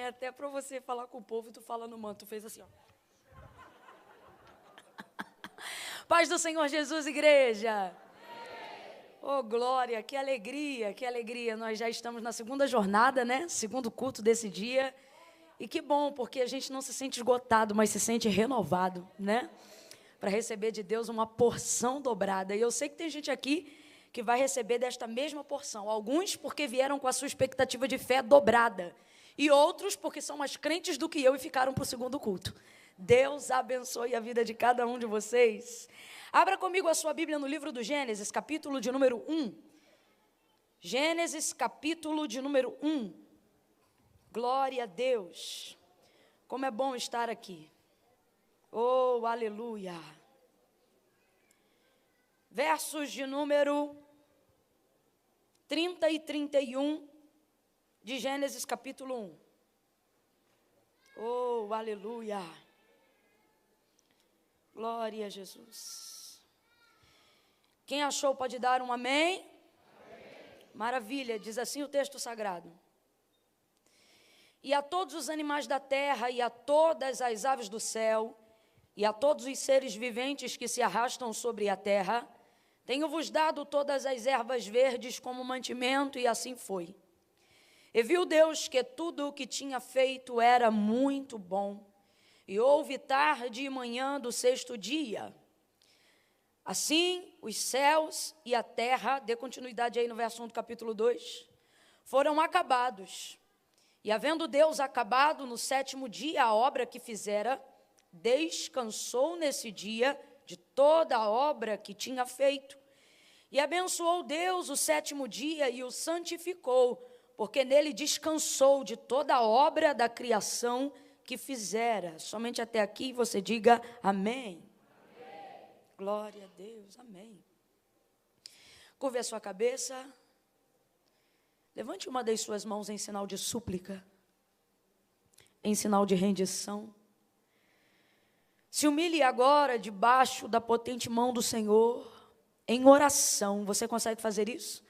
é até para você falar com o povo e tu fala no manto. Tu fez assim, ó. Paz do Senhor Jesus, igreja. Oh, glória, que alegria, que alegria. Nós já estamos na segunda jornada, né? Segundo culto desse dia. E que bom, porque a gente não se sente esgotado, mas se sente renovado, né? Para receber de Deus uma porção dobrada. E eu sei que tem gente aqui que vai receber desta mesma porção. Alguns porque vieram com a sua expectativa de fé dobrada. E outros porque são mais crentes do que eu e ficaram para o segundo culto. Deus abençoe a vida de cada um de vocês. Abra comigo a sua Bíblia no livro do Gênesis, capítulo de número 1. Gênesis, capítulo de número 1. Glória a Deus. Como é bom estar aqui. Oh, aleluia. Versos de número 30 e 31 de Gênesis, capítulo 1. Oh, aleluia. Glória a Jesus. Quem achou pode dar um amém? Amém. Maravilha, diz assim o texto sagrado. E a todos os animais da terra, e a todas as aves do céu, e a todos os seres viventes que se arrastam sobre a terra, tenho-vos dado todas as ervas verdes como mantimento, e assim foi. E viu Deus que tudo o que tinha feito era muito bom. E houve tarde e manhã do sexto dia. Assim, os céus e a terra, dê continuidade aí no verso 1 do capítulo 2, foram acabados. E havendo Deus acabado no sétimo dia a obra que fizera, descansou nesse dia de toda a obra que tinha feito. E abençoou Deus o sétimo dia e o santificou, porque nele descansou de toda a obra da criação que fizera. Somente até aqui você diga amém. Amém. Glória a Deus, amém. Curve a sua cabeça. Levante uma das suas mãos em sinal de súplica, em sinal de rendição. Se humilhe agora debaixo da potente mão do Senhor, em oração. Você consegue fazer isso?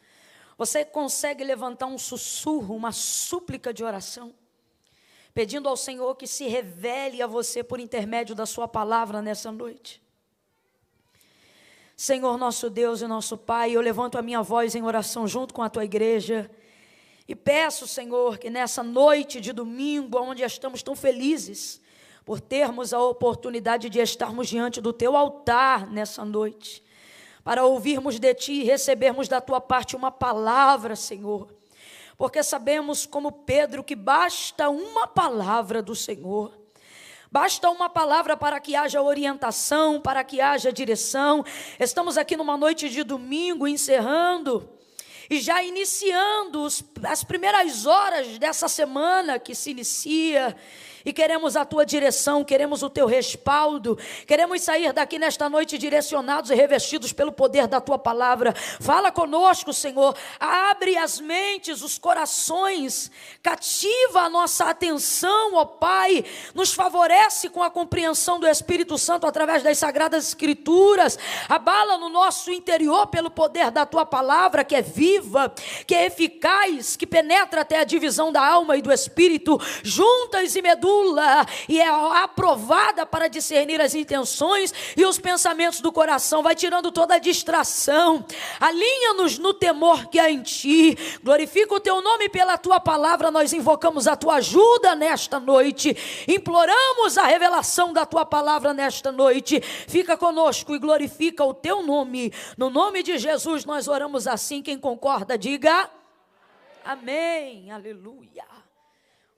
Você consegue levantar um sussurro, uma súplica de oração? Pedindo ao Senhor que se revele a você por intermédio da sua palavra nessa noite. Senhor nosso Deus e nosso Pai, eu levanto a minha voz em oração junto com a tua igreja e peço, Senhor, que nessa noite de domingo, onde estamos tão felizes por termos a oportunidade de estarmos diante do teu altar nessa noite, para ouvirmos de ti e recebermos da tua parte uma palavra, Senhor, porque sabemos, como Pedro, que basta uma palavra do Senhor, basta uma palavra para que haja orientação, para que haja direção. Estamos aqui numa noite de domingo, encerrando e já iniciando as primeiras horas dessa semana que se inicia. E queremos a tua direção, queremos o teu respaldo, queremos sair daqui nesta noite direcionados e revestidos pelo poder da tua palavra. Fala conosco, Senhor, abre as mentes, os corações, cativa a nossa atenção, ó Pai, nos favorece com a compreensão do Espírito Santo através das Sagradas Escrituras, abala no nosso interior pelo poder da tua palavra, que é viva, que é eficaz, que penetra até a divisão da alma e do Espírito, juntas e medulas, e é aprovada para discernir as intenções e os pensamentos do coração. Vai tirando toda a distração, alinha-nos no temor que há em ti, glorifica o teu nome pela tua palavra. Nós invocamos a tua ajuda nesta noite, imploramos a revelação da tua palavra nesta noite. Fica conosco e glorifica o teu nome, no nome de Jesus nós oramos assim. Quem concorda diga amém, aleluia.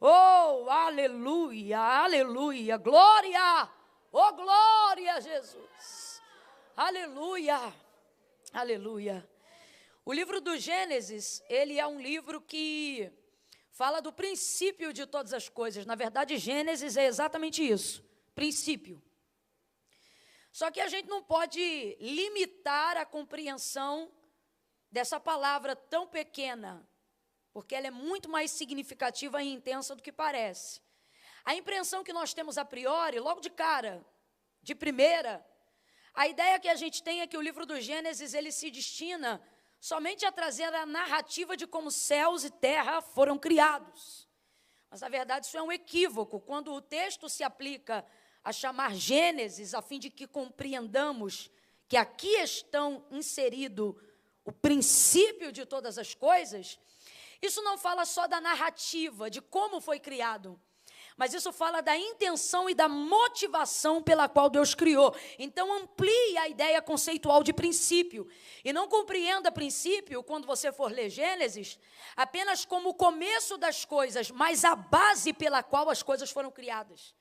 Oh, aleluia, aleluia, glória, oh glória a Jesus, aleluia, aleluia. O livro do Gênesis, ele é um livro que fala do princípio de todas as coisas. Na verdade, Gênesis é exatamente isso, princípio. Só que a gente não pode limitar a compreensão dessa palavra tão pequena, porque ela é muito mais significativa e intensa do que parece. A impressão que nós temos a priori, logo de cara, de primeira, a ideia que a gente tem é que o livro do Gênesis, ele se destina somente a trazer a narrativa de como céus e terra foram criados. Mas, na verdade, isso é um equívoco. Quando o texto se aplica a chamar Gênesis, a fim de que compreendamos que aqui estão inserido o princípio de todas as coisas, isso não fala só da narrativa, de como foi criado, mas isso fala da intenção e da motivação pela qual Deus criou. Então, amplie a ideia conceitual de princípio. E não compreenda princípio, quando você for ler Gênesis, apenas como o começo das coisas, mas a base pela qual as coisas foram criadas.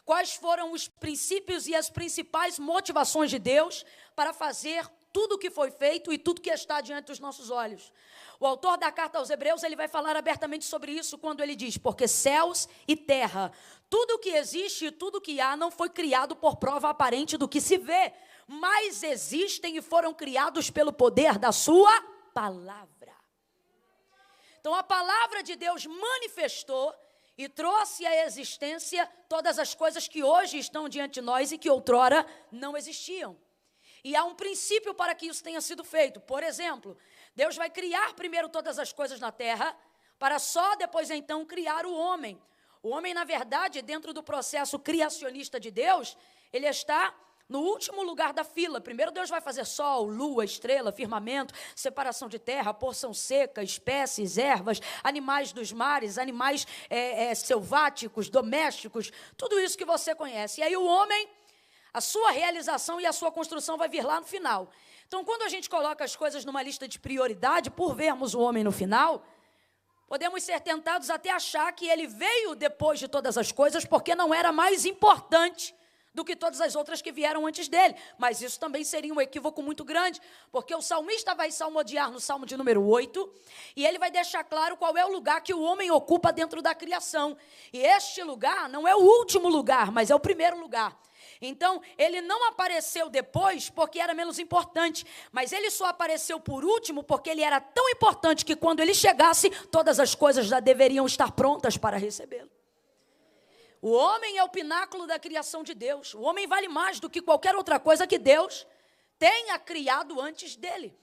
Quais foram os princípios e as principais motivações de Deus para fazer tudo o que foi feito e tudo que está diante dos nossos olhos. O autor da carta aos Hebreus, ele vai falar abertamente sobre isso quando ele diz: porque céus e terra, tudo o que existe e tudo o que há não foi criado por prova aparente do que se vê, mas existem e foram criados pelo poder da sua palavra. Então a palavra de Deus manifestou e trouxe à existência todas as coisas que hoje estão diante de nós e que outrora não existiam. E há um princípio para que isso tenha sido feito. Por exemplo, Deus vai criar primeiro todas as coisas na terra, para só depois então criar o homem. O homem, na verdade, dentro do processo criacionista de Deus, ele está no último lugar da fila. Primeiro Deus vai fazer sol, lua, estrela, firmamento, separação de terra, porção seca, espécies, ervas, animais dos mares, animais selváticos, domésticos, tudo isso que você conhece. E aí o homem, a sua realização e a sua construção vai vir lá no final. Então, quando a gente coloca as coisas numa lista de prioridade, por vermos o homem no final, podemos ser tentados até achar que ele veio depois de todas as coisas, porque não era mais importante do que todas as outras que vieram antes dele. Mas isso também seria um equívoco muito grande, porque o salmista vai salmodiar no Salmo de número 8, e ele vai deixar claro qual é o lugar que o homem ocupa dentro da criação. E este lugar não é o último lugar, mas é o primeiro lugar. Então, ele não apareceu depois porque era menos importante, mas ele só apareceu por último porque ele era tão importante que quando ele chegasse, todas as coisas já deveriam estar prontas para recebê-lo. O homem é o pináculo da criação de Deus. O homem vale mais do que qualquer outra coisa que Deus tenha criado antes dele.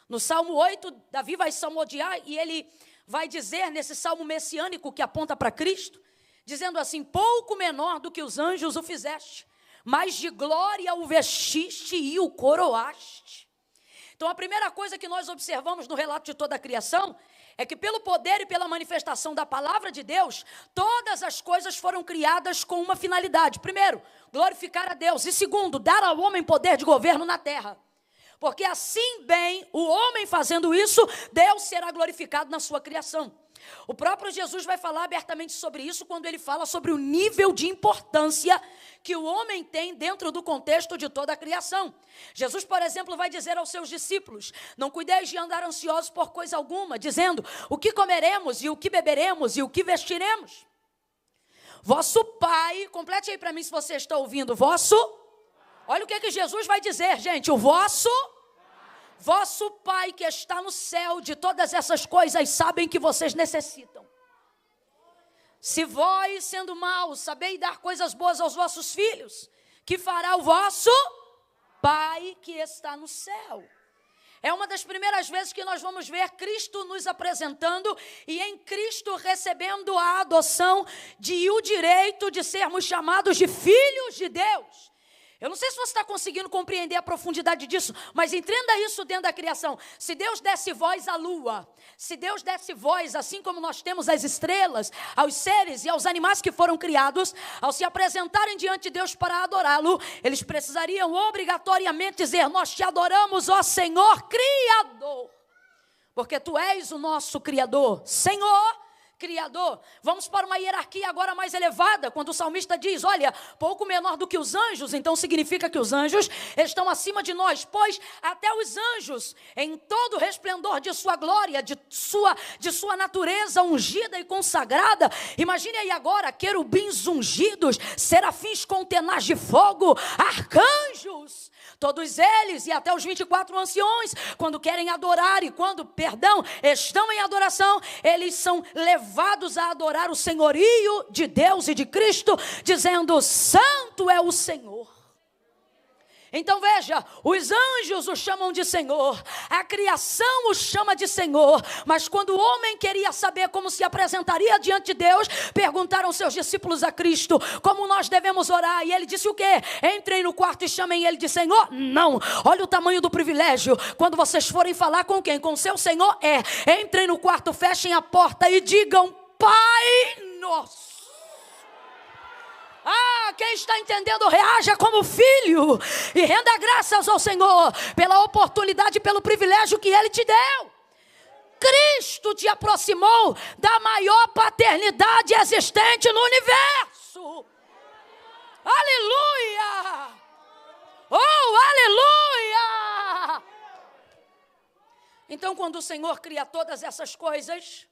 No Salmo 8, Davi vai salmodiar e ele vai dizer nesse salmo messiânico que aponta para Cristo, dizendo assim: pouco menor do que os anjos o fizeste, mas de glória o vestiste e o coroaste. Então, a primeira coisa que nós observamos no relato de toda a criação é que pelo poder e pela manifestação da palavra de Deus, todas as coisas foram criadas com uma finalidade. Primeiro, glorificar a Deus. E segundo, dar ao homem poder de governo na terra. Porque assim bem, o homem fazendo isso, Deus será glorificado na sua criação. O próprio Jesus vai falar abertamente sobre isso quando ele fala sobre o nível de importância que o homem tem dentro do contexto de toda a criação. Jesus, por exemplo, vai dizer aos seus discípulos: não cuideis de andar ansiosos por coisa alguma, dizendo o que comeremos e o que beberemos e o que vestiremos. Vosso Pai, complete aí para mim se você está ouvindo, olha o que Jesus vai dizer, gente, vosso Pai que está no céu, de todas essas coisas sabem que vocês necessitam. Se vós, sendo maus, sabeis dar coisas boas aos vossos filhos, que fará o vosso Pai que está no céu? É uma das primeiras vezes que nós vamos ver Cristo nos apresentando e em Cristo recebendo a adoção e o direito de sermos chamados de filhos de Deus. Eu não sei se você está conseguindo compreender a profundidade disso, mas entenda isso dentro da criação. Se Deus desse voz à lua, se Deus desse voz, assim como nós temos às estrelas, aos seres e aos animais que foram criados, ao se apresentarem diante de Deus para adorá-lo, eles precisariam obrigatoriamente dizer: nós te adoramos, ó Senhor Criador, porque tu és o nosso Criador, Senhor Criador. Vamos para uma hierarquia agora mais elevada, quando o salmista diz: olha, pouco menor do que os anjos, então significa que os anjos estão acima de nós, pois até os anjos, em todo o resplendor de sua glória, de sua natureza ungida e consagrada, imagine aí agora, querubins ungidos, serafins com tenaz de fogo, arcanjos, todos eles e até os 24 anciões, quando querem adorar e quando, estão em adoração, eles são levados a adorar o senhorio de Deus e de Cristo, dizendo: santo é o Senhor. Então veja, os anjos o chamam de Senhor, a criação o chama de Senhor, mas quando o homem queria saber como se apresentaria diante de Deus, perguntaram seus discípulos a Cristo, como nós devemos orar? E ele disse o quê? Entrem no quarto e chamem ele de Senhor? Não, olha o tamanho do privilégio, quando vocês forem falar com quem? Com seu Senhor? Entrem no quarto, fechem a porta e digam, Pai Nosso. Quem está entendendo, reaja como filho e renda graças ao Senhor pela oportunidade e pelo privilégio que Ele te deu. Cristo te aproximou da maior paternidade existente no universo. Aleluia! Oh, aleluia! Então, quando o Senhor cria todas essas coisas,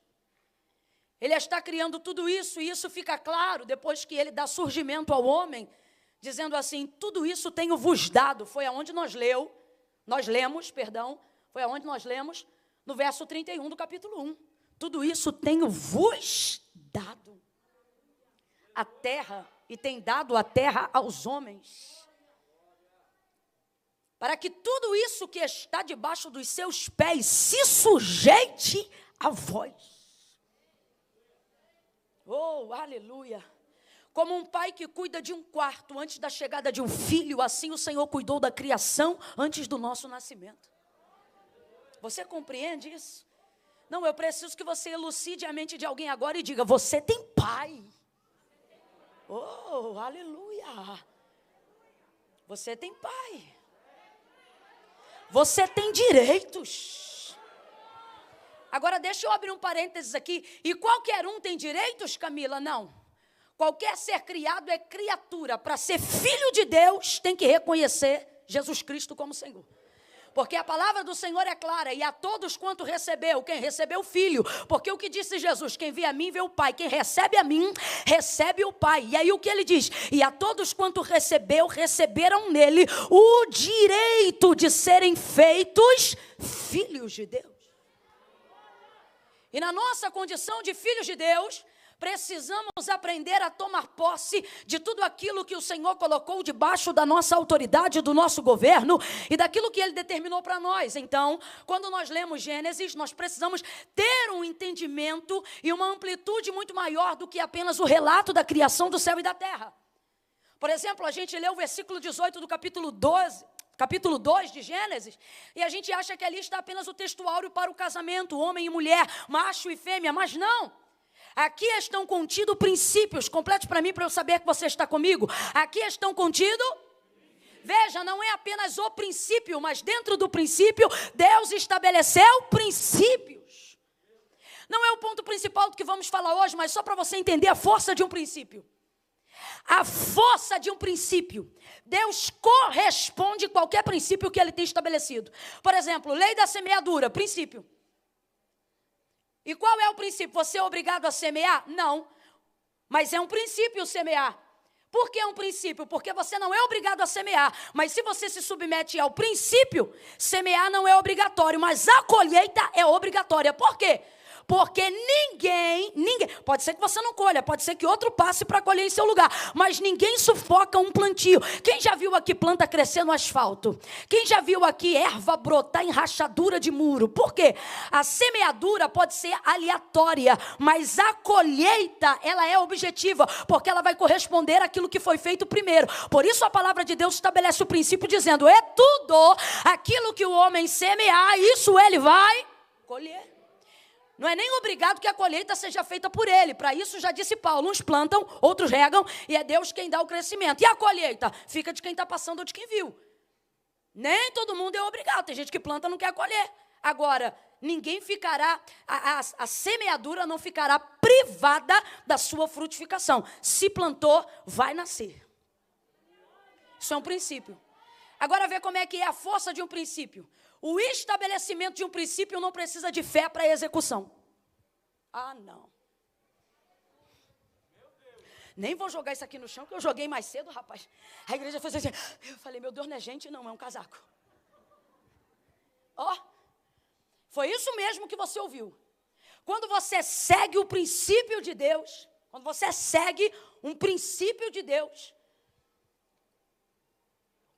Ele está criando tudo isso, e isso fica claro depois que Ele dá surgimento ao homem, dizendo assim, tudo isso tenho-vos dado. Foi aonde nós lemos, no verso 31 do capítulo 1. Tudo isso tenho-vos dado. A terra, e tem dado a terra aos homens, para que tudo isso que está debaixo dos seus pés se sujeite a vós. Oh, aleluia! Como um pai que cuida de um quarto antes da chegada de um filho, assim o Senhor cuidou da criação antes do nosso nascimento. Você compreende isso? Não, eu preciso que você elucide a mente de alguém agora e diga, você tem pai. Oh, aleluia! Você tem pai. Você tem direitos. Agora deixa eu abrir um parênteses aqui. E qualquer um tem direitos, Camila? Não. Qualquer ser criado é criatura. Para ser filho de Deus, tem que reconhecer Jesus Cristo como Senhor. Porque a palavra do Senhor é clara. E a todos quanto recebeu, quem recebeu o Filho. Porque o que disse Jesus? Quem vê a mim, vê o Pai. Quem recebe a mim, recebe o Pai. E aí o que ele diz? E a todos quanto recebeu, receberam nele o direito de serem feitos filhos de Deus. E na nossa condição de filhos de Deus, precisamos aprender a tomar posse de tudo aquilo que o Senhor colocou debaixo da nossa autoridade, do nosso governo e daquilo que Ele determinou para nós. Então, quando nós lemos Gênesis, nós precisamos ter um entendimento e uma amplitude muito maior do que apenas o relato da criação do céu e da terra. Por exemplo, a gente lê o versículo 18 do capítulo 2 de Gênesis, e a gente acha que ali está apenas o textuário para o casamento, homem e mulher, macho e fêmea, mas não. Aqui estão contidos princípios, complete para mim para eu saber que você está comigo. Aqui estão contidos, veja, não é apenas o princípio, mas dentro do princípio, Deus estabeleceu princípios. Não é o ponto principal do que vamos falar hoje, mas só para você entender a força de um princípio. A força de um princípio. Deus corresponde a qualquer princípio que Ele tem estabelecido. Por exemplo, lei da semeadura, princípio. E qual é o princípio? Você é obrigado a semear? Não. Mas é um princípio semear. Por que é um princípio? Porque você não é obrigado a semear. Mas se você se submete ao princípio, semear não é obrigatório, mas a colheita é obrigatória. Por quê? Porque ninguém, pode ser que você não colha, pode ser que outro passe para colher em seu lugar, mas ninguém sufoca um plantio. Quem já viu aqui planta crescer no asfalto? Quem já viu aqui erva brotar em rachadura de muro? Por quê? A semeadura pode ser aleatória, mas a colheita, ela é objetiva, porque ela vai corresponder àquilo que foi feito primeiro. Por isso a palavra de Deus estabelece o princípio dizendo, é tudo aquilo que o homem semear, isso ele vai colher. Não é nem obrigado que a colheita seja feita por ele. Para isso, já disse Paulo, uns plantam, outros regam, e é Deus quem dá o crescimento. E a colheita? Fica de quem está passando ou de quem viu. Nem todo mundo é obrigado. Tem gente que planta e não quer colher. Agora, ninguém ficará, a semeadura não ficará privada da sua frutificação. Se plantou, vai nascer. Isso é um princípio. Agora, vê como é que é a força de um princípio. O estabelecimento de um princípio não precisa de fé para a execução. Ah, não. Nem vou jogar isso aqui no chão, que eu joguei mais cedo, rapaz. A igreja fez assim. Eu falei, meu Deus, não é gente, não, é um casaco. Ó, foi isso mesmo que você ouviu. Quando você segue o princípio de Deus, quando você segue um princípio de Deus,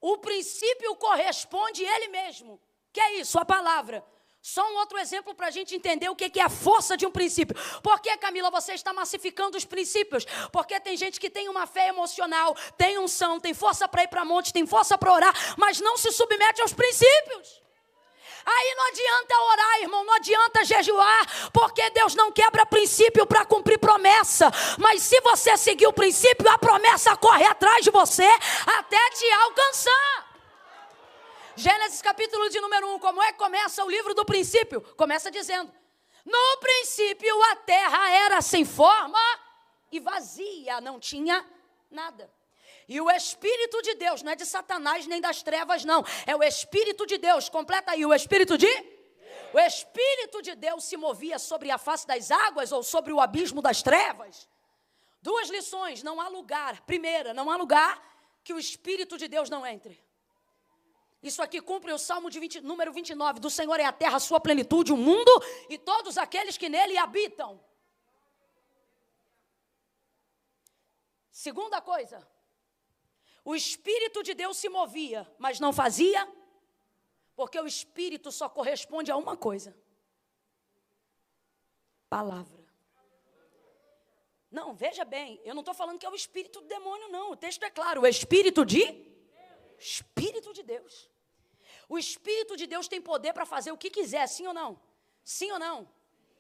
O princípio corresponde ele mesmo. Que é isso? A palavra. Só um outro exemplo para a gente entender o que é a força de um princípio. Por que, Camila, você está massificando os princípios? Porque tem gente que tem uma fé emocional, tem unção, tem força para ir para monte, tem força para orar, mas não se submete aos princípios. Aí não adianta orar, irmão, não adianta jejuar, porque Deus não quebra princípio para cumprir promessa. Mas se você seguir o princípio, a promessa corre atrás de você até te alcançar. Gênesis capítulo de número 1, como é que começa o livro do princípio? Começa dizendo: no princípio a terra era sem forma e vazia, não tinha nada. E o Espírito de Deus, não é de Satanás nem das trevas não, é o Espírito de Deus, completa aí, o Espírito de Deus se movia sobre a face das águas ou sobre o abismo das trevas. Duas lições: não há lugar, primeira, não há lugar que o Espírito de Deus não entre. Isso aqui cumpre o Salmo número 29, do Senhor é a terra, a sua plenitude, o mundo e todos aqueles que nele habitam. Segunda coisa, o Espírito de Deus se movia, mas não fazia, porque o Espírito só corresponde a uma coisa: palavra. Não, veja bem, eu não estou falando que é o Espírito do demônio, não. O texto é claro, o Espírito de Deus. O Espírito de Deus tem poder para fazer o que quiser, sim ou não? Sim ou não?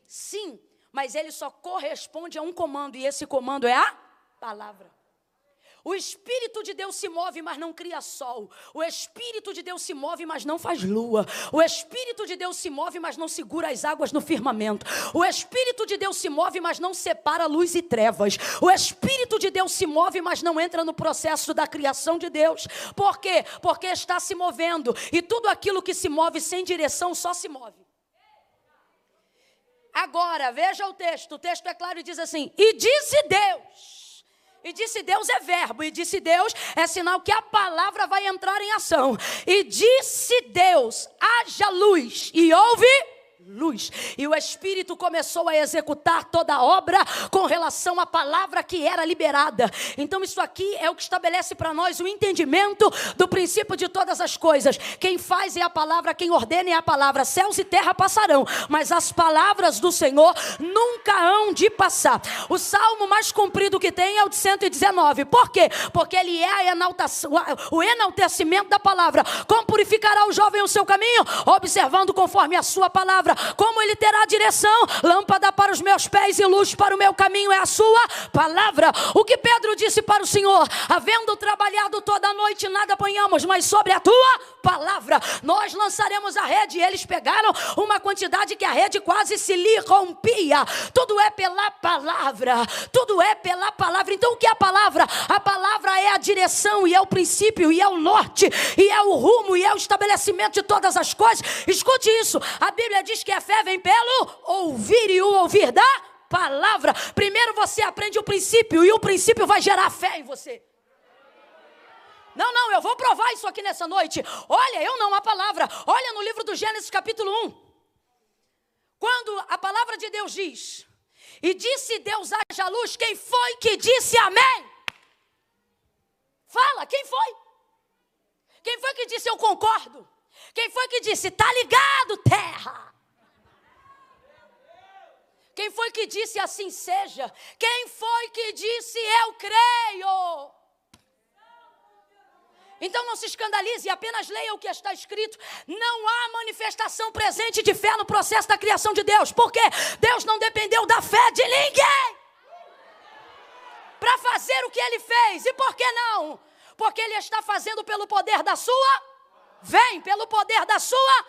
Sim, mas ele só corresponde a um comando, e esse comando é a palavra. O Espírito de Deus se move, mas não cria sol. O Espírito de Deus se move, mas não faz lua. O Espírito de Deus se move, mas não segura as águas no firmamento. O Espírito de Deus se move, mas não separa luz e trevas. O Espírito de Deus se move, mas não entra no processo da criação de Deus. Por quê? Porque está se movendo. E tudo aquilo que se move sem direção só se move. Agora, veja o texto é claro e diz assim: e disse Deus. E disse Deus é verbo, e disse Deus é sinal que a palavra vai entrar em ação. E disse Deus, haja luz, e houve luz. E o Espírito começou a executar toda a obra com relação à palavra que era liberada. Então isso aqui é o que estabelece para nós o entendimento do princípio de todas as coisas. Quem faz é a palavra, quem ordena é a palavra. Céus e terra passarão, mas as palavras do Senhor nunca hão de passar. O salmo mais comprido que tem é o de 119. Por quê? Porque ele é o enaltecimento da palavra. Como purificará o jovem o seu caminho? Observando conforme a sua palavra. Como ele terá direção? Lâmpada para os meus pés e luz para o meu caminho é a sua palavra. O que Pedro disse para o Senhor: havendo trabalhado toda a noite, nada apanhamos, mas sobre a tua palavra nós lançaremos a rede. E eles pegaram uma quantidade que a rede quase se lhe rompia. Tudo é pela palavra. Tudo é pela palavra. Então o que é a palavra? A palavra é a direção, e é o princípio, e é o norte, e é o rumo, e é o estabelecimento de todas as coisas. Escute isso, a Bíblia diz que a fé vem pelo ouvir, e o ouvir da palavra. Primeiro você aprende o princípio, e o princípio vai gerar fé em você. Não, eu vou provar isso aqui nessa noite. Olha, eu não, a palavra. Olha no livro do Gênesis capítulo 1. Quando a palavra de Deus diz: e disse Deus haja luz, quem foi que disse amém? Fala, quem foi? Quem foi que disse eu concordo? Quem foi que disse tá ligado, terra? Quem foi que disse assim seja? Quem foi que disse eu creio? Então não se escandalize, apenas leia o que está escrito. Não há manifestação presente de fé no processo da criação de Deus. Por quê? Deus não dependeu da fé de ninguém para fazer o que Ele fez. E por que não? Porque Ele está fazendo pelo poder da sua. Vem, pelo poder da sua.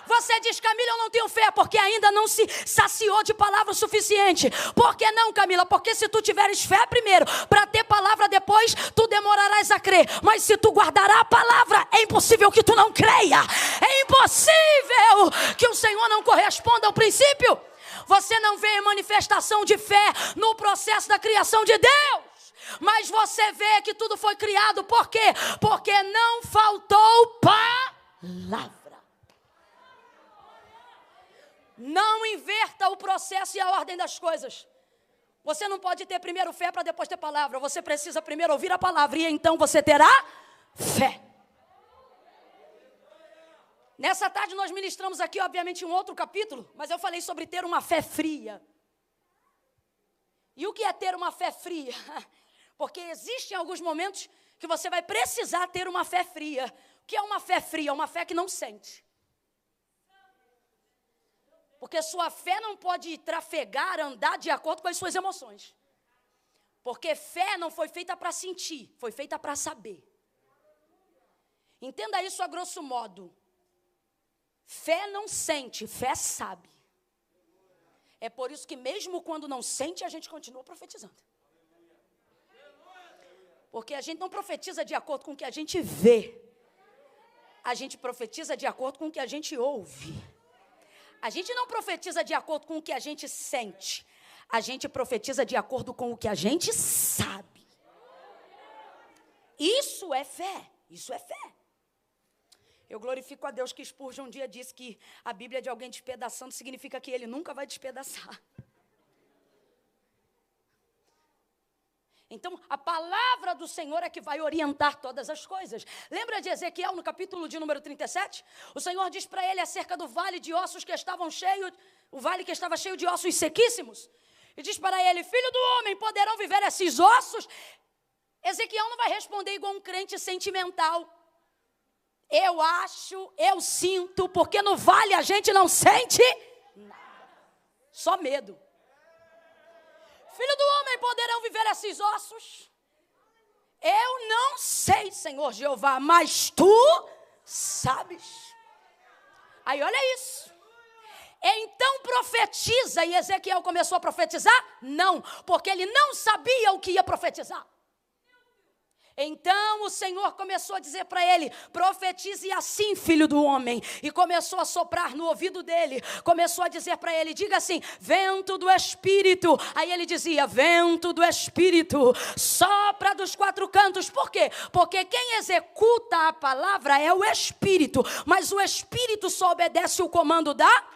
Você diz: Camila, eu não tenho fé, porque ainda não se saciou de palavra o suficiente. Por que não, Camila? Porque se tu tiveres fé primeiro, para ter palavra depois, tu demorarás a crer. Mas se tu guardará a palavra, é impossível que tu não creia. É impossível que o Senhor não corresponda ao princípio. Você não vê manifestação de fé no processo da criação de Deus. Mas você vê que tudo foi criado. Por quê? Porque não faltou palavra. Não inverta o processo e a ordem das coisas. Você não pode ter primeiro fé para depois ter palavra. Você precisa primeiro ouvir a palavra, e então você terá fé. Nessa tarde nós ministramos aqui, obviamente, um outro capítulo, mas eu falei sobre ter uma fé fria. E o que é ter uma fé fria? Porque existem alguns momentos que você vai precisar ter uma fé fria. O que é uma fé fria? Uma fé que não sente. Porque sua fé não pode trafegar, andar de acordo com as suas emoções. Porque fé não foi feita para sentir, foi feita para saber. Entenda isso a grosso modo. Fé não sente, fé sabe. É por isso que mesmo quando não sente, a gente continua profetizando. Porque a gente não profetiza de acordo com o que a gente vê. A gente profetiza de acordo com o que a gente ouve. A gente não profetiza de acordo com o que a gente sente. A gente profetiza de acordo com o que a gente sabe. Isso é fé. Isso é fé. Eu glorifico a Deus que Spurgeon um dia disse que a Bíblia de alguém despedaçando significa que ele nunca vai despedaçar. Então, a palavra do Senhor é que vai orientar todas as coisas. Lembra de Ezequiel, no capítulo de número 37? O Senhor diz para ele acerca do vale de ossos que estavam cheios, o vale que estava cheio de ossos sequíssimos. E diz para ele, filho do homem, poderão viver esses ossos? Ezequiel não vai responder igual um crente sentimental. Eu acho, eu sinto, porque no vale a gente não sente nada. Só medo. Filho do homem, poderão viver esses ossos? Eu não sei, Senhor Jeová, mas tu sabes. Aí olha isso. Então profetiza. E Ezequiel começou a profetizar? Não, porque ele não sabia o que ia profetizar. Então o Senhor começou a dizer para ele, profetize assim, filho do homem. E começou a soprar no ouvido dele. Começou a dizer para ele, diga assim, vento do Espírito. Aí ele dizia, vento do Espírito, sopra dos quatro cantos. Por quê? Porque quem executa a palavra é o Espírito. Mas o Espírito só obedece o comando da...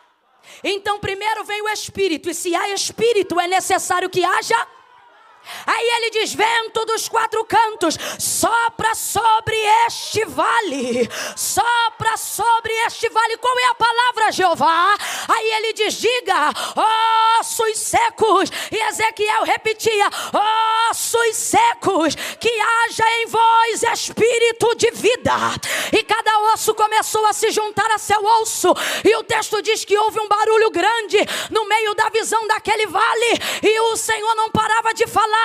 Então primeiro vem o Espírito. E se há Espírito, é necessário que haja... Aí ele diz, vento dos quatro cantos, sopra sobre este vale, sopra sobre este vale. Qual é a palavra, Jeová? Aí ele diz, diga, ossos secos. E Ezequiel repetia, ossos secos, que haja em vós espírito de vida. E cada osso começou a se juntar a seu osso. E o texto diz que houve um barulho grande no meio da visão daquele vale. E o Senhor não parava de falar.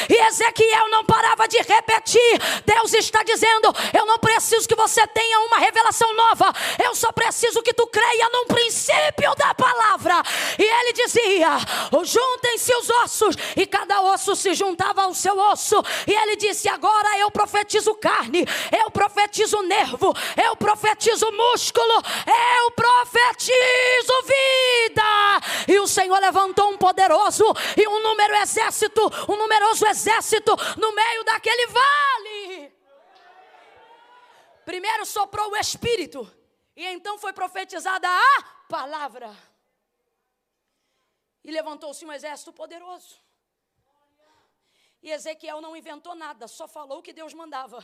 E Ezequiel não parava de repetir. Deus está dizendo, eu não preciso que você tenha uma revelação nova. Eu só preciso que tu creia num princípio da palavra. E ele dizia, juntem-se os ossos. E cada osso se juntava ao seu osso. E ele disse, agora eu profetizo carne, eu profetizo nervo, eu profetizo músculo, eu profetizo vida. E o Senhor levantou um poderoso e um numeroso exército no meio daquele vale. Primeiro soprou o Espírito e então foi profetizada a palavra. E levantou-se um exército poderoso. E Ezequiel não inventou nada, só falou o que Deus mandava.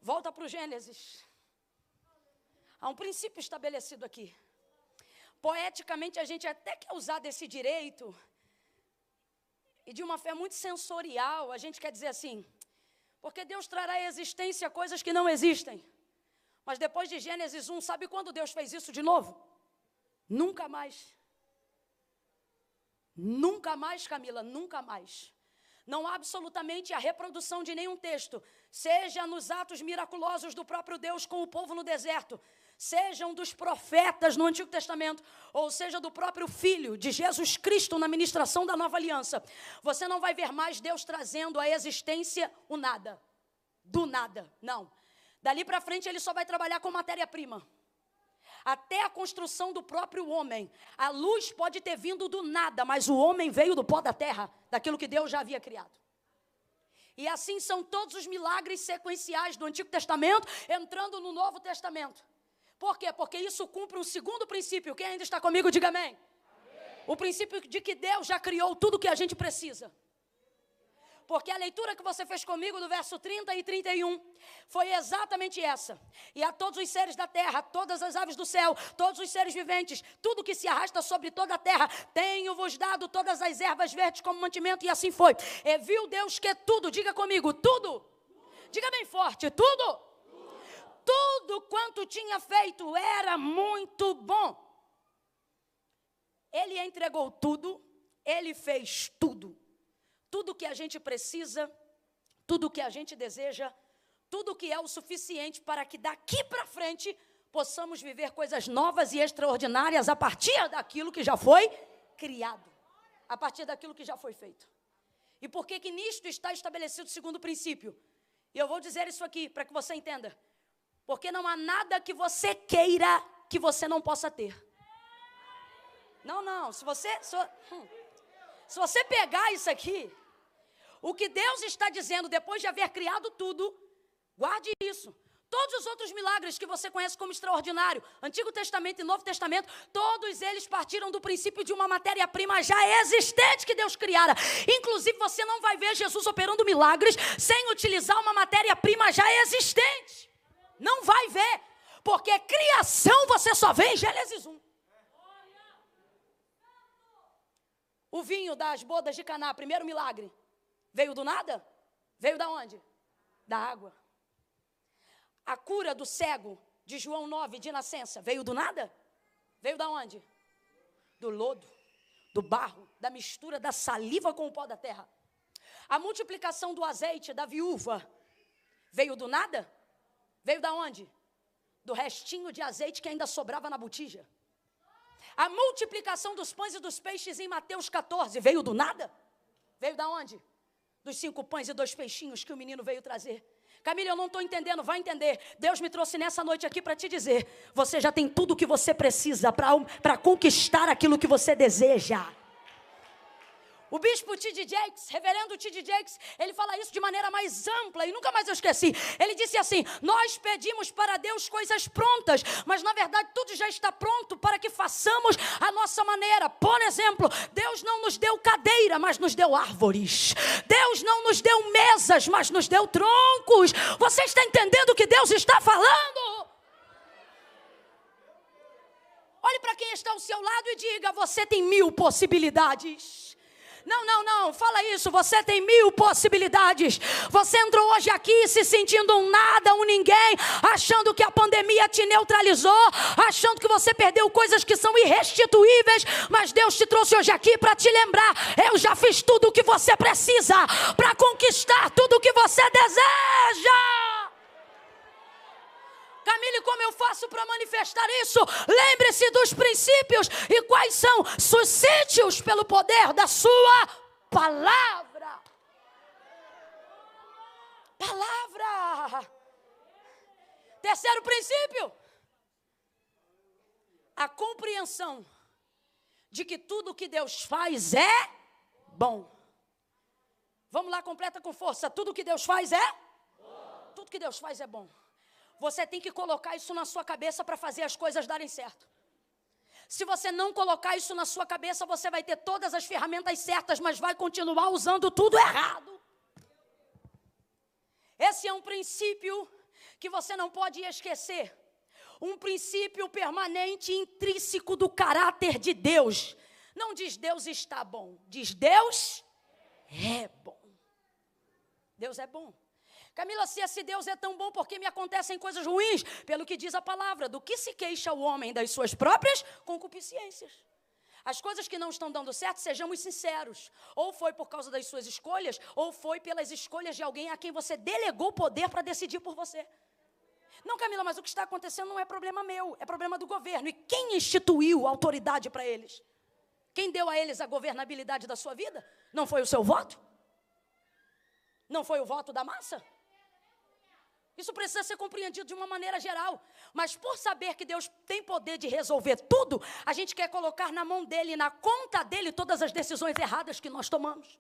Volta para o Gênesis. Há um princípio estabelecido aqui. Poeticamente a gente até quer usar desse direito. E de uma fé muito sensorial, a gente quer dizer assim, porque Deus trará à existência coisas que não existem. Mas depois de Gênesis 1, sabe quando Deus fez isso de novo? Nunca mais. Nunca mais, Camila, nunca mais. Não há absolutamente a reprodução de nenhum texto, seja nos atos miraculosos do próprio Deus com o povo no deserto, sejam dos profetas no Antigo Testamento, ou seja do próprio Filho de Jesus Cristo na ministração da Nova Aliança. Você não vai ver mais Deus trazendo à existência o nada, do nada, não. Dali para frente ele só vai trabalhar com matéria-prima. Até a construção do próprio homem. A luz pode ter vindo do nada, mas o homem veio do pó da terra, daquilo que Deus já havia criado. E assim são todos os milagres sequenciais do Antigo Testamento, entrando no Novo Testamento. Por quê? Porque isso cumpre um segundo princípio. Quem ainda está comigo, diga amém. O princípio de que Deus já criou tudo o que a gente precisa. Porque a leitura que você fez comigo do verso 30 e 31 foi exatamente essa. E a todos os seres da terra, todas as aves do céu, todos os seres viventes, tudo que se arrasta sobre toda a terra, tenho-vos dado todas as ervas verdes como mantimento, e assim foi. E viu Deus que tudo, diga comigo, tudo. Diga bem forte, tudo. Tudo quanto tinha feito era muito bom. Ele entregou tudo, ele fez tudo. Tudo que a gente precisa, tudo que a gente deseja, tudo que é o suficiente para que daqui para frente possamos viver coisas novas e extraordinárias a partir daquilo que já foi criado, a partir daquilo que já foi feito. E por que que nisto está estabelecido o segundo princípio? E eu vou dizer isso aqui para que você entenda. Porque não há nada que você queira que você não possa ter. Não, se você pegar isso aqui, o que Deus está dizendo depois de haver criado tudo, guarde isso. Todos os outros milagres que você conhece como extraordinário, Antigo Testamento e Novo Testamento, todos eles partiram do princípio de uma matéria-prima já existente que Deus criara. Inclusive, você não vai ver Jesus operando milagres sem utilizar uma matéria-prima já existente. Não vai ver, porque criação você só vê em Gênesis 1. O vinho das bodas de Caná, primeiro milagre, veio do nada? Veio da onde? Da água. A cura do cego de João 9, de nascença, veio do nada? Veio da onde? Do lodo, do barro, da mistura da saliva com o pó da terra. A multiplicação do azeite da viúva veio do nada? Veio da onde? Do restinho de azeite que ainda sobrava na botija. A multiplicação dos pães e dos peixes em Mateus 14 veio do nada? Veio da onde? Dos 5 pães e 2 peixinhos que o menino veio trazer. Camila, eu não estou entendendo, vai entender. Deus me trouxe nessa noite aqui para te dizer: você já tem tudo o que você precisa para conquistar aquilo que você deseja. O bispo T.D. Jakes, reverendo T.D. Jakes, ele fala isso de maneira mais ampla e nunca mais eu esqueci. Ele disse assim: nós pedimos para Deus coisas prontas, mas na verdade tudo já está pronto para que façamos a nossa maneira. Por exemplo, Deus não nos deu cadeira, mas nos deu árvores. Deus não nos deu mesas, mas nos deu troncos. Você está entendendo o que Deus está falando? Olhe para quem está ao seu lado e diga: você tem 1000 possibilidades. Não, fala isso, você tem 1000 possibilidades. Você entrou hoje aqui se sentindo um nada, um ninguém, achando que a pandemia te neutralizou, achando que você perdeu coisas que são irrestituíveis, mas Deus te trouxe hoje aqui para te lembrar: eu já fiz tudo o que você precisa para conquistar tudo o que você deseja. Camille, como eu faço para manifestar isso? Lembre-se dos princípios. E quais são? Suscite-os pelo poder da sua palavra. Palavra. Terceiro princípio: a compreensão de que tudo que Deus faz é bom. Vamos lá, completa com força. Tudo que Deus faz é bom. Tudo que Deus faz é bom. Você tem que colocar isso na sua cabeça para fazer as coisas darem certo. Se você não colocar isso na sua cabeça, você vai ter todas as ferramentas certas, mas vai continuar usando tudo errado. Esse é um princípio que você não pode esquecer. Um princípio permanente, intrínseco do caráter de Deus. Não diz Deus está bom, diz Deus é bom. Deus é bom. Camila, se esse Deus é tão bom, por que me acontecem coisas ruins? Pelo que diz a palavra: do que se queixa o homem? Das suas próprias concupiscências. As coisas que não estão dando certo, sejamos sinceros, ou foi por causa das suas escolhas, ou foi pelas escolhas de alguém a quem você delegou poder para decidir por você. Não, Camila, mas o que está acontecendo não é problema meu, é problema do governo. E quem instituiu a autoridade para eles? Quem deu a eles a governabilidade da sua vida? Não foi o seu voto? Não foi o voto da massa? Isso precisa ser compreendido de uma maneira geral. Mas por saber que Deus tem poder de resolver tudo, a gente quer colocar na mão dele, na conta dele, todas as decisões erradas que nós tomamos.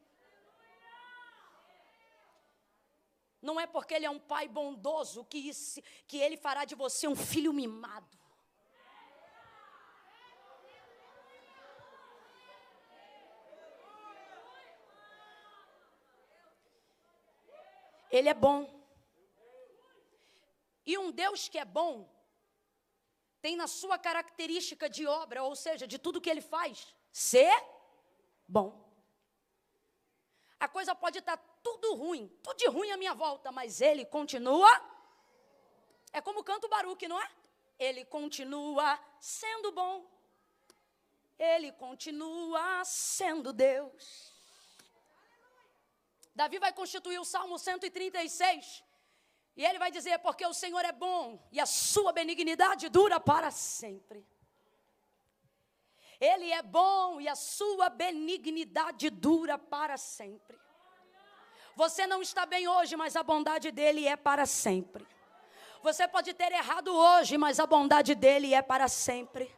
Não é porque ele é um pai bondoso que ele fará de você um filho mimado. Ele é bom. E um Deus que é bom, tem na sua característica de obra, ou seja, de tudo que Ele faz, ser bom. A coisa pode estar tudo ruim, tudo de ruim à minha volta, mas Ele continua. É como canta o Baruque, não é? Ele continua sendo bom. Ele continua sendo Deus. Davi vai constituir o Salmo 136. E ele vai dizer, porque o Senhor é bom e a sua benignidade dura para sempre. Ele é bom e a sua benignidade dura para sempre. Você não está bem hoje, mas a bondade dele é para sempre. Você pode ter errado hoje, mas a bondade dele é para sempre.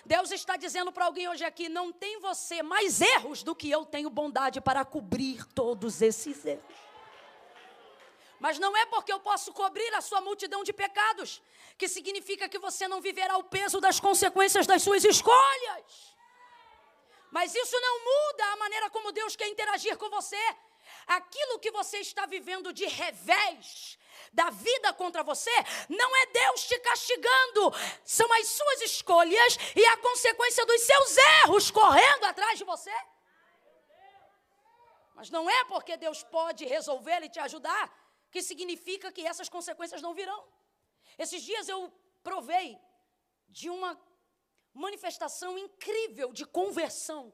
Deus está dizendo para alguém hoje aqui, não tem você mais erros do que eu tenho bondade para cobrir todos esses erros. Mas não é porque eu posso cobrir a sua multidão de pecados, que significa que você não viverá o peso das consequências das suas escolhas. Mas isso não muda a maneira como Deus quer interagir com você. Aquilo que você está vivendo de revés da vida contra você, não é Deus te castigando, são as suas escolhas e a consequência dos seus erros correndo atrás de você. Mas não é porque Deus pode resolver e te ajudar, que significa que essas consequências não virão. Esses dias eu provei de uma manifestação incrível de conversão.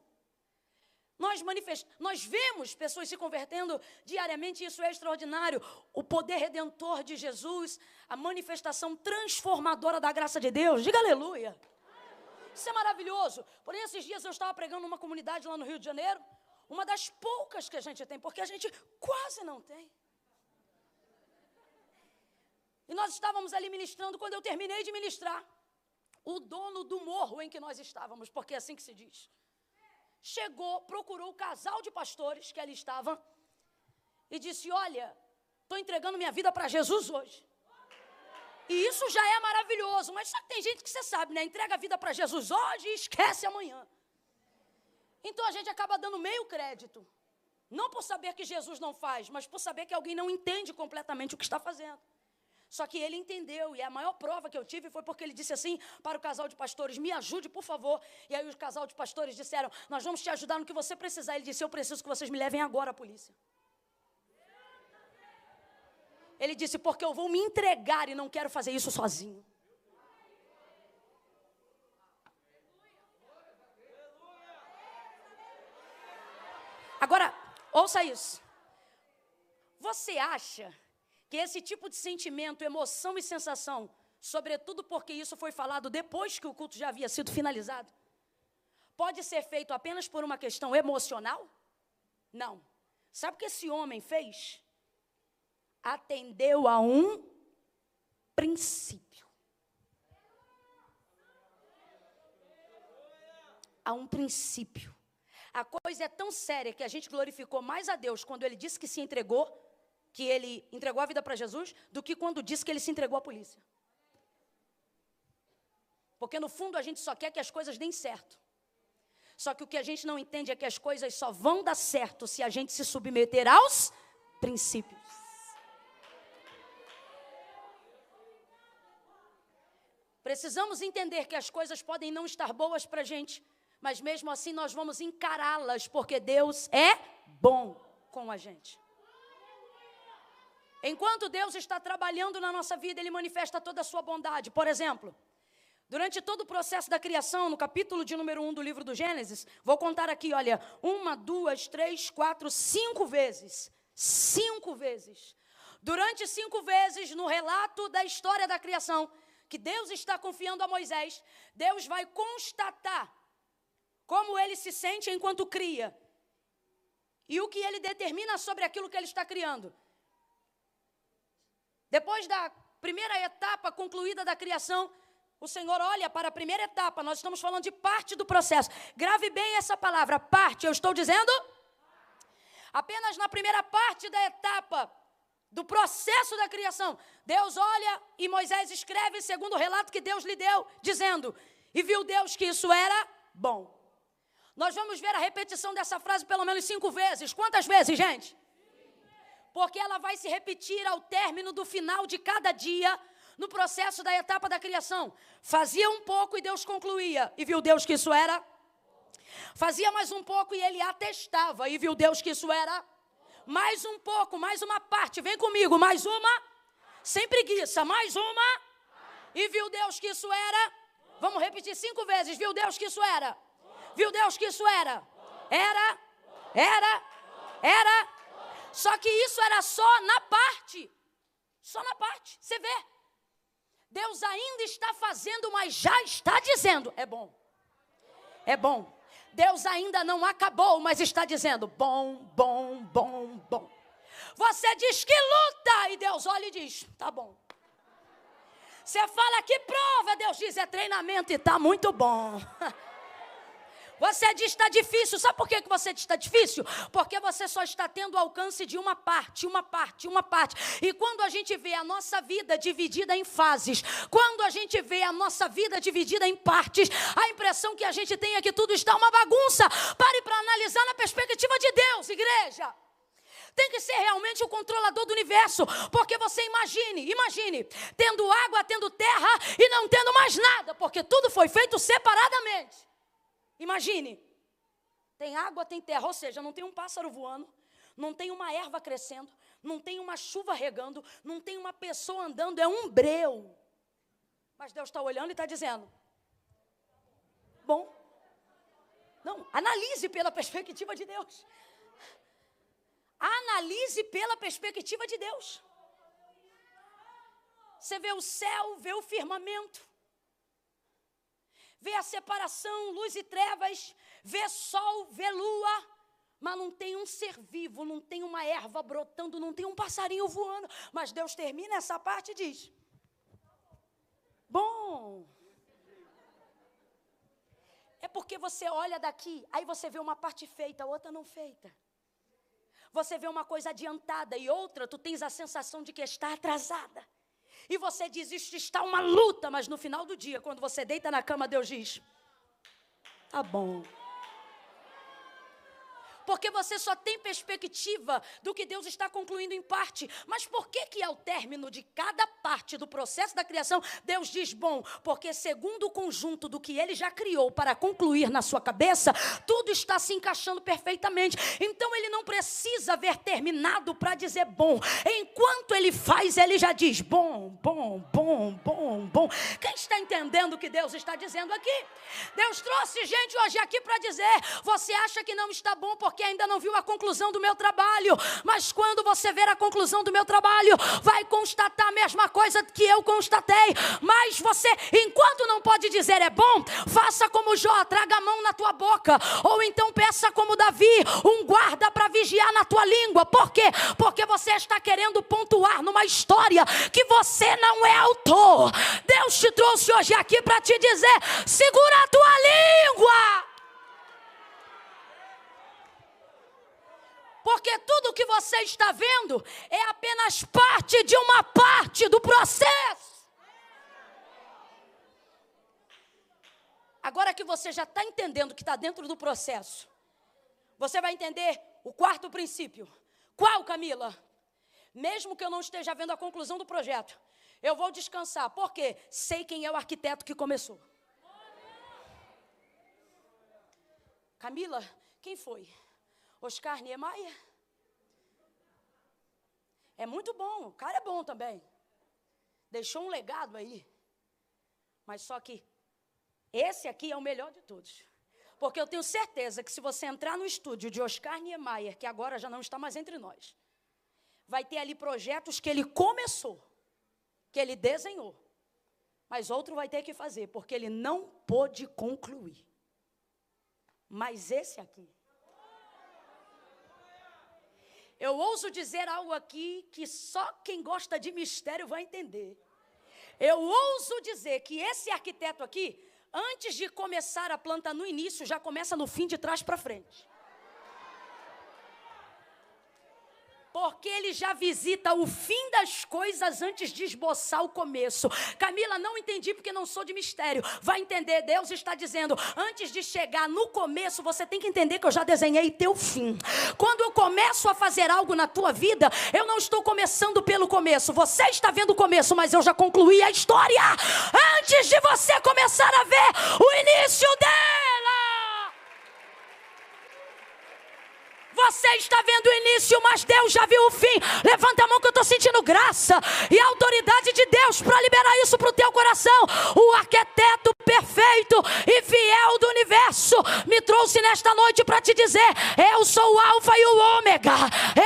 Nós vemos pessoas se convertendo diariamente, isso é extraordinário. O poder redentor de Jesus, a manifestação transformadora da graça de Deus. Diga aleluia. Isso é maravilhoso. Porém, esses dias eu estava pregando numa comunidade lá no Rio de Janeiro, uma das poucas que a gente tem, porque a gente quase não tem. E nós estávamos ali ministrando, quando eu terminei de ministrar, o dono do morro em que nós estávamos, porque é assim que se diz, chegou, procurou o casal de pastores que ali estavam e disse, olha, estou entregando minha vida para Jesus hoje. E isso já é maravilhoso, mas só que tem gente que você sabe, né? Entrega a vida para Jesus hoje e esquece amanhã. Então a gente acaba dando meio crédito. Não por saber que Jesus não faz, mas por saber que alguém não entende completamente o que está fazendo. Só que ele entendeu, e a maior prova que eu tive foi porque ele disse assim para o casal de pastores, me ajude, por favor. E aí o casal de pastores disseram, nós vamos te ajudar no que você precisar. Ele disse, eu preciso que vocês me levem agora à polícia. Ele disse, porque eu vou me entregar e não quero fazer isso sozinho. Agora, ouça isso. Você acha que esse tipo de sentimento, emoção e sensação, sobretudo porque isso foi falado depois que o culto já havia sido finalizado, pode ser feito apenas por uma questão emocional? Não. Sabe o que esse homem fez? Atendeu a um princípio. A um princípio. A coisa é tão séria que a gente glorificou mais a Deus quando ele disse que se entregou, que ele entregou a vida para Jesus, do que quando disse que ele se entregou à polícia. Porque no fundo a gente só quer que as coisas deem certo. Só que o que a gente não entende é que as coisas só vão dar certo se a gente se submeter aos princípios. Precisamos entender que as coisas podem não estar boas para a gente, mas mesmo assim nós vamos encará-las, porque Deus é bom com a gente. Enquanto Deus está trabalhando na nossa vida, Ele manifesta toda a sua bondade. Por exemplo, durante todo o processo da criação, no capítulo de número 1 do livro do Gênesis, vou contar aqui, olha, 1, 2, 3, 4, 5 vezes. 5 vezes. Durante 5 vezes, no relato da história da criação, que Deus está confiando a Moisés, Deus vai constatar como ele se sente enquanto cria. E o que ele determina sobre aquilo que ele está criando. Depois da primeira etapa concluída da criação, o Senhor olha para a primeira etapa, nós estamos falando de parte do processo. Grave bem essa palavra, parte, eu estou dizendo? Apenas na primeira parte da etapa do processo da criação, Deus olha e Moisés escreve segundo o relato que Deus lhe deu, dizendo, e viu Deus que isso era bom. Nós vamos ver a repetição dessa frase pelo menos 5 vezes. Quantas vezes, gente? Porque ela vai se repetir ao término do final de cada dia, no processo da etapa da criação. Fazia um pouco e Deus concluía. E viu Deus que isso era? Fazia mais um pouco e ele atestava. E viu Deus que isso era? Mais um pouco, mais uma parte. Vem comigo, mais uma. Sem preguiça, mais uma. E viu Deus que isso era? Vamos repetir 5 vezes. Viu Deus que isso era? Viu Deus que isso era? Era. Só que isso era só na parte. Só na parte. Você vê. Deus ainda está fazendo, mas já está dizendo. É bom. É bom. Deus ainda não acabou, mas está dizendo. Bom. Você diz que luta. E Deus olha e diz. Tá bom. Você fala que prova. Deus diz é treinamento e está muito bom. Você diz que está difícil. Sabe por que você diz que está difícil? Porque você só está tendo alcance de uma parte. E quando a gente vê a nossa vida dividida em fases, quando a gente vê a nossa vida dividida em partes, a impressão que a gente tem é que tudo está uma bagunça. Pare para analisar na perspectiva de Deus, igreja. Tem que ser realmente o controlador do universo. Porque você imagine, tendo água, tendo terra e não tendo mais nada. Porque tudo foi feito separadamente. Imagine, tem água, tem terra, ou seja, não tem um pássaro voando, não tem uma erva crescendo, não tem uma chuva regando, não tem uma pessoa andando, é um breu. Mas Deus está olhando e está dizendo, bom, não, analise pela perspectiva de Deus. Analise pela perspectiva de Deus. Você vê o céu, vê o firmamento. Vê a separação, luz e trevas, vê sol, vê lua, mas não tem um ser vivo, não tem uma erva brotando, não tem um passarinho voando. Mas Deus termina essa parte e diz, bom. É porque você olha daqui, aí você vê uma parte feita, a outra não feita. Você vê uma coisa adiantada e outra, tu tens a sensação de que está atrasada. E você diz, isso está uma luta, mas no final do dia, quando você deita na cama, Deus diz, tá bom. Porque você só tem perspectiva do que Deus está concluindo em parte. Mas por que ao término de cada parte do processo da criação, Deus diz bom? Porque segundo o conjunto do que Ele já criou para concluir na sua cabeça, tudo está se encaixando perfeitamente. Então Ele não precisa ver terminado para dizer bom. Enquanto Ele faz, Ele já diz bom. Quem está entendendo o que Deus está dizendo aqui? Deus trouxe gente hoje aqui para dizer, você acha que não está bom porque ainda não viu a conclusão do meu trabalho, mas quando você ver a conclusão do meu trabalho, vai constatar a mesma coisa que eu constatei. Mas você, enquanto não pode dizer é bom, faça como Jó, traga a mão na tua boca, ou então peça como Davi, um guarda para vigiar na tua língua. Por quê? Porque você está querendo pontuar numa história que você não é autor. Deus te trouxe hoje aqui para te dizer, segura a tua língua. Porque tudo que você está vendo é apenas parte de uma parte do processo. Agora que você já está entendendo que está dentro do processo, você vai entender o 4º princípio. Qual, Camila? Mesmo que eu não esteja vendo a conclusão do projeto, eu vou descansar. Por quê? Sei quem é o arquiteto que começou. Camila, quem foi? Oscar Niemeyer? É muito bom, o cara é bom também. Deixou um legado aí. Mas só que esse aqui é o melhor de todos. Porque eu tenho certeza que se você entrar no estúdio de Oscar Niemeyer, que agora já não está mais entre nós, vai ter ali projetos que ele começou, que ele desenhou, mas outro vai ter que fazer, porque ele não pôde concluir. Mas esse aqui, eu ouso dizer algo aqui que só quem gosta de mistério vai entender. Eu ouso dizer que esse arquiteto aqui, antes de começar a planta no início, já começa no fim de trás para frente. Porque Ele já visita o fim das coisas antes de esboçar o começo. Camila, não entendi porque não sou de mistério. Vai entender, Deus está dizendo, antes de chegar no começo, você tem que entender que eu já desenhei teu fim. Quando eu começo a fazer algo na tua vida, eu não estou começando pelo começo. Você está vendo o começo, mas eu já concluí a história. Antes de você começar a ver o início dela. Você está vendo o início, mas Deus já viu o fim. Levanta a mão que eu estou sentindo graça e a autoridade de Deus para liberar isso para o teu coração. O arquiteto perfeito e fiel do universo me trouxe nesta noite para te dizer: eu sou o alfa e o ômega.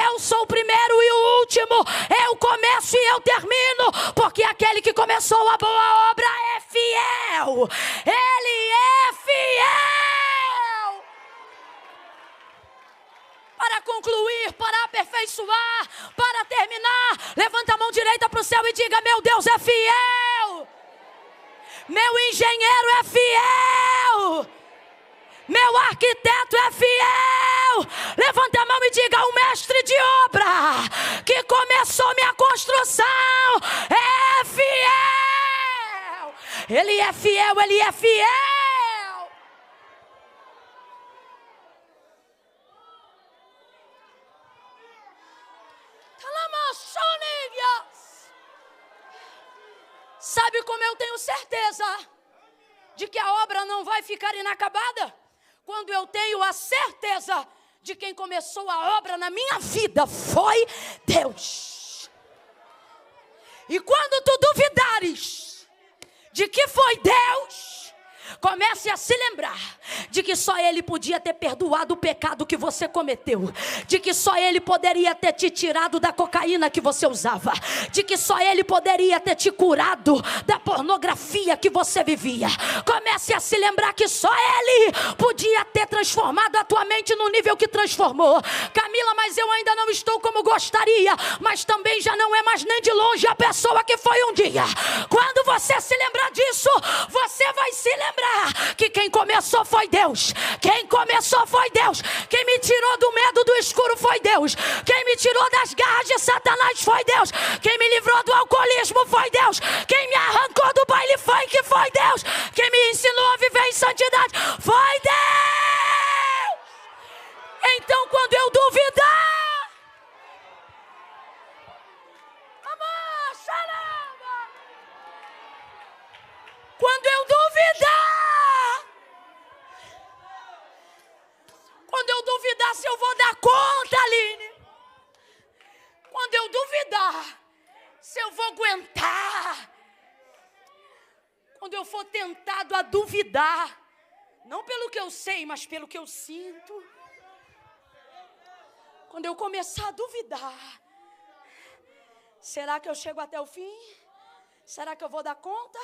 Eu sou o primeiro e o último. Eu começo e eu termino. Porque aquele que começou a boa obra é fiel. Ele é fiel. Para concluir, para aperfeiçoar, para terminar. Levanta a mão direita para o céu e diga: meu Deus é fiel. Meu engenheiro é fiel. Meu arquiteto é fiel. Levanta a mão e diga: o mestre de obra que começou minha construção é fiel. Ele é fiel, ele é fiel. Sabe como eu tenho certeza de que a obra não vai ficar inacabada? Quando eu tenho a certeza de quem começou a obra na minha vida foi Deus. E quando tu duvidares de que foi Deus, comece a se lembrar de que só Ele podia ter perdoado o pecado que você cometeu, de que só Ele poderia ter te tirado da cocaína que você usava, de que só Ele poderia ter te curado da pornografia que você vivia. Comece a se lembrar que só Ele podia ter transformado a tua mente no nível que transformou. Camila, mas eu ainda não estou como gostaria, mas também já não é mais nem de longe a pessoa que foi um dia. Quando você se lembrar disso, você vai se lembrar que quem começou foi Deus. Quem começou foi Deus. Quem me tirou do medo do escuro foi Deus. Quem me tirou das garras de Satanás foi Deus. Quem me livrou do alcoolismo foi Deus. Quem me arrancou do baile funk foi Deus. Quem me ensinou a viver em santidade foi Deus. Então quando eu duvidar, quando eu duvidar se eu vou dar conta, Aline, quando eu duvidar se eu vou aguentar, quando eu for tentado a duvidar, não pelo que eu sei, mas pelo que eu sinto, quando eu começar a duvidar, será que eu chego até o fim? Será que eu vou dar conta?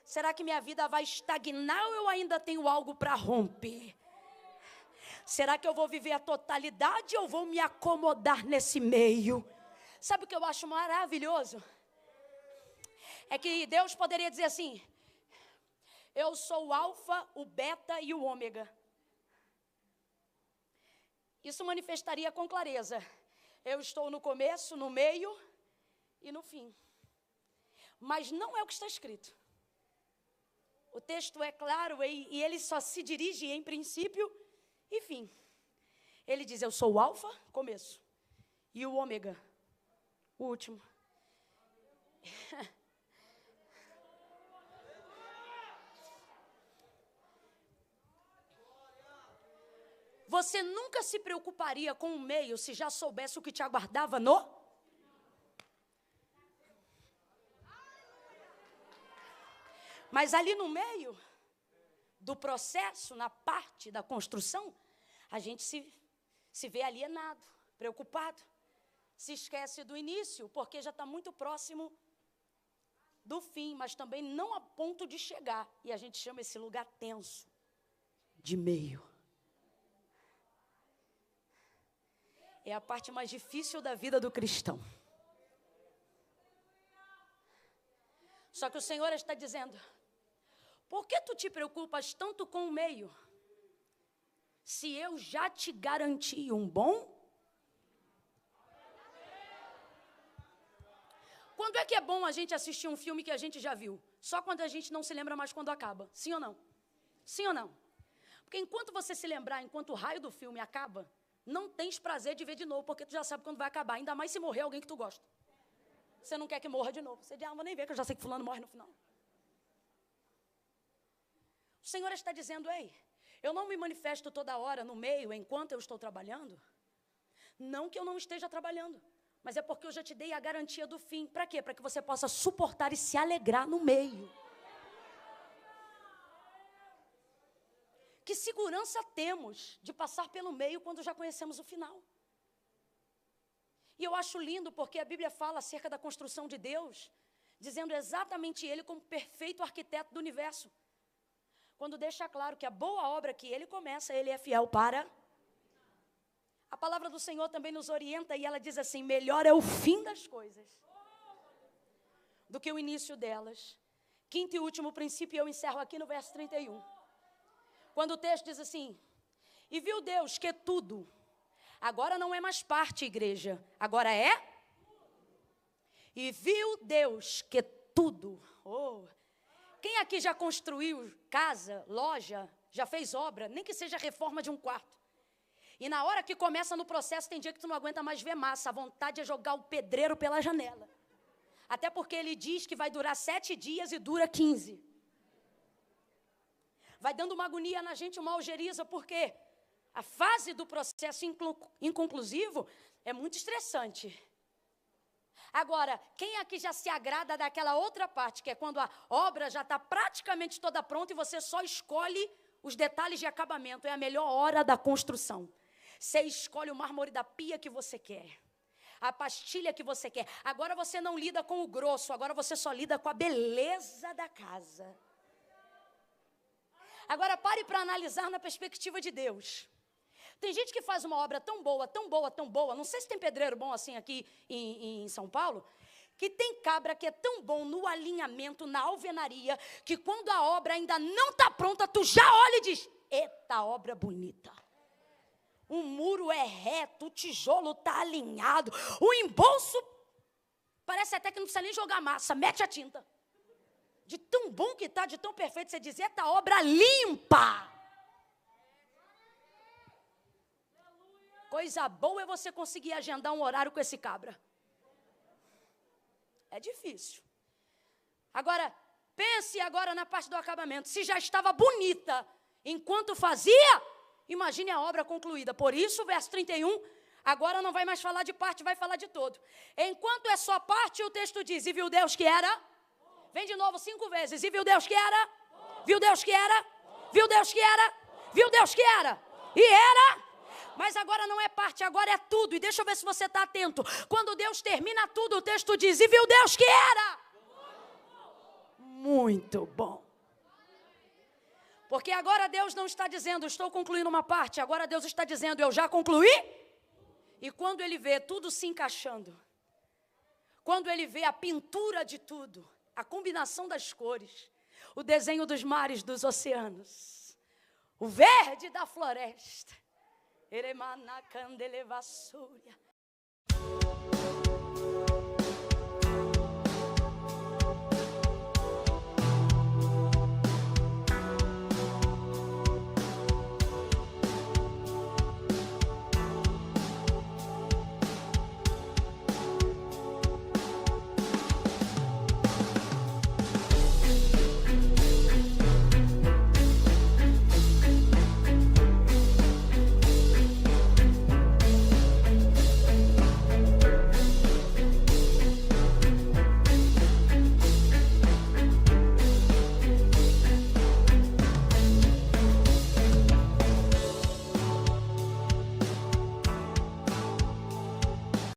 Será que minha vida vai estagnar ou eu ainda tenho algo para romper? Será que eu vou viver a totalidade ou vou me acomodar nesse meio? Sabe o que eu acho maravilhoso? É que Deus poderia dizer assim: eu sou o alfa, o beta e o ômega. Isso manifestaria com clareza: eu estou no começo, no meio e no fim. Mas não é o que está escrito. O texto é claro e ele só se dirige em princípio e fim. Ele diz: eu sou o alfa, começo, e o ômega, o último. Você nunca se preocuparia com o meio se já soubesse o que te aguardava no... Mas ali no meio do processo, na parte da construção, a gente se vê alienado, preocupado. Se esquece do início, porque já está muito próximo do fim, mas também não a ponto de chegar. E a gente chama esse lugar tenso, de meio. É a parte mais difícil da vida do cristão. Só que o Senhor está dizendo: por que tu te preocupas tanto com o meio? Se eu já te garanti um bom? Quando é que é bom a gente assistir um filme que a gente já viu? Só quando a gente não se lembra mais quando acaba. Sim ou não? Sim ou não? Porque enquanto você se lembrar, enquanto o raio do filme acaba, não tens prazer de ver de novo, porque tu já sabe quando vai acabar. Ainda mais se morrer alguém que tu gosta. Você não quer que morra de novo. Você diz, vou nem ver, que eu já sei que fulano morre no final. O Senhor está dizendo, ei, eu não me manifesto toda hora no meio, enquanto eu estou trabalhando. Não que eu não esteja trabalhando, mas é porque eu já te dei a garantia do fim. Para quê? Para que você possa suportar e se alegrar no meio. Que segurança temos de passar pelo meio quando já conhecemos o final? E eu acho lindo porque a Bíblia fala acerca da construção de Deus, dizendo exatamente Ele como perfeito arquiteto do universo. Quando deixa claro que a boa obra que Ele começa, Ele é fiel para... A palavra do Senhor também nos orienta e ela diz assim, melhor é o fim das coisas do que o início delas. Quinto e último princípio, eu encerro aqui no verso 31. Quando o texto diz assim, e viu Deus que tudo, agora não é mais parte, igreja, agora é? E viu Deus que tudo, quem aqui já construiu casa, loja, já fez obra, nem que seja reforma de um quarto? E na hora que começa no processo, tem dia que tu não aguenta mais ver massa, a vontade é jogar o pedreiro pela janela. Até porque ele diz que vai durar 7 dias e dura 15. Vai dando uma agonia na gente, uma algeriza, porque a fase do processo inconclusivo é muito estressante. Agora, quem aqui já se agrada daquela outra parte, que é quando a obra já está praticamente toda pronta e você só escolhe os detalhes de acabamento, é a melhor hora da construção. Você escolhe o mármore da pia que você quer, a pastilha que você quer. Agora você não lida com o grosso, agora você só lida com a beleza da casa. Agora pare para analisar na perspectiva de Deus. Tem gente que faz uma obra tão boa, tão boa, tão boa, não sei se tem pedreiro bom assim aqui em São Paulo, que tem cabra que é tão bom no alinhamento, na alvenaria, que quando a obra ainda não está pronta, tu já olha e diz, eita obra bonita. O muro é reto, o tijolo está alinhado, o embolso, parece até que não precisa nem jogar massa, mete a tinta. De tão bom que está, de tão perfeito, você diz, eita obra limpa. Coisa boa é você conseguir agendar um horário com esse cabra. É difícil. Agora, pense agora na parte do acabamento. Se já estava bonita enquanto fazia, imagine a obra concluída. Por isso, o verso 31, agora não vai mais falar de parte, vai falar de todo. Enquanto é só parte, o texto diz, e viu Deus que era? Vem de novo 5 vezes. E viu Deus que era? Viu Deus que era? Viu Deus que era? Viu Deus que era? E era? Mas agora não é parte, agora é tudo. E deixa eu ver se você está atento. Quando Deus termina tudo, o texto diz, e viu Deus que era? Muito bom. Porque agora Deus não está dizendo, estou concluindo uma parte. Agora Deus está dizendo, eu já concluí. E quando Ele vê tudo se encaixando, quando Ele vê a pintura de tudo, a combinação das cores, o desenho dos mares, dos oceanos, o verde da floresta, Eremana candeleva súria.